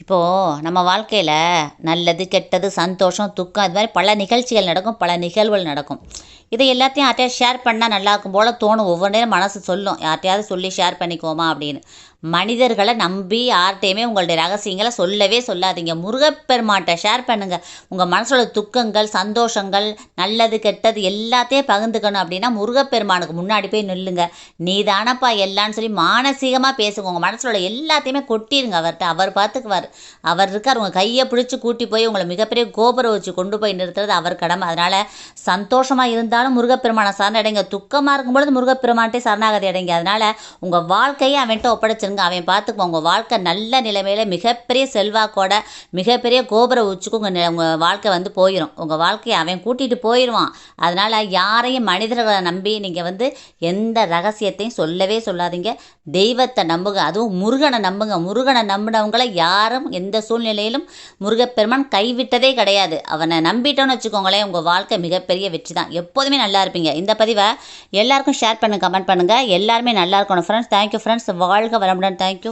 இப்போது நம்ம வாழ்க்கையில் நல்லது கெட்டது சந்தோஷம் துக்கம் அது மாதிரி பல நிகழ்ச்சிகள் நடக்கும், பல நிகழ்வுகள் நடக்கும். இதை எல்லாத்தையும் யார்ட்டையாவது ஷேர் பண்ணால் நல்லாயிருக்கும் போல் தோணும். ஒவ்வொரு நேரம் மனசு சொல்லும், யார்ட்டையாவது சொல்லி ஷேர் பண்ணிக்குவோமா அப்படின்னு. மனிதர்களை நம்பி யார்கிட்டையுமே உங்களுடைய ரகசியங்களை சொல்லவே சொல்லாதீங்க. முருகப்பெருமான்கிட்ட ஷேர் பண்ணுங்கள். உங்கள் மனசோட துக்கங்கள் சந்தோஷங்கள் நல்லது கெட்டது எல்லாத்தையும் பகிர்ந்துக்கணும் அப்படின்னா முருகப்பெருமானுக்கு முன்னாடி போய் நில்லுங்க. நீ தானப்பா எல்லான்னு சொல்லி மானசீகமாக பேசுங்க. உங்கள் மனசோட எல்லாத்தையுமே கொட்டிடுங்க அவர்கிட்ட. அவர் பார்த்துக்குவார். அவர் இருக்கார். உங்கள் கையை பிடிச்சி கூட்டி போய் உங்களை மிகப்பெரிய கோபுரம் வச்சு கொண்டு போய் நிறுத்துறது அவர் கடமை. அதனால் சந்தோஷமாக இருந்தாலும் முருகப்பெருமானை சரணடைங்க, துக்கமாக இருக்கும்பொழுது முருகப்பெருமான்ட்டே சரணாகதி அடைங்க. அதனால் உங்கள் வாழ்க்கையை அவன்கிட்ட ஒப்படைச்சிருங்க. அவன் பார்த்துக்குவான். உங்கள் வாழ்க்கை நல்ல நிலைமையில் மிகப்பெரிய செல்வாக்கோட மிகப்பெரிய கோபுர உச்சிக்கு உங்கள் வாழ்க்கை வந்து போயிடும். உங்கள் வாழ்க்கையை அவன் கூட்டிகிட்டு போயிடுவான். அதனால் யாரையும் மனிதர்களை நம்பி நீங்கள் எந்த ரகசியத்தையும் சொல்லவே சொல்லாதீங்க. தெய்வத்தை நம்புங்க, அதுவும் முருகனை நம்புங்க. முருகனை நம்பினவங்களை யாரும் எந்த சூழ்நிலையிலும் முருகப்பெருமான் கைவிட்டதே கிடையாது. அவனை நம்பிட்டோன்னு வச்சுக்கோங்களேன், உங்கள் வாழ்க்கை மிகப்பெரிய வெற்றி தான். எப்போதுமே நல்லா இருப்பீங்க. இந்த பதிவை எல்லாருக்கும் ஷேர் பண்ணுங்கள், கமெண்ட் பண்ணுங்கள். எல்லாருமே நல்லா இருக்கணும் ஃப்ரெண்ட்ஸ். Thank you friends. வாழ்க வளமுடன். தேங்க்யூ.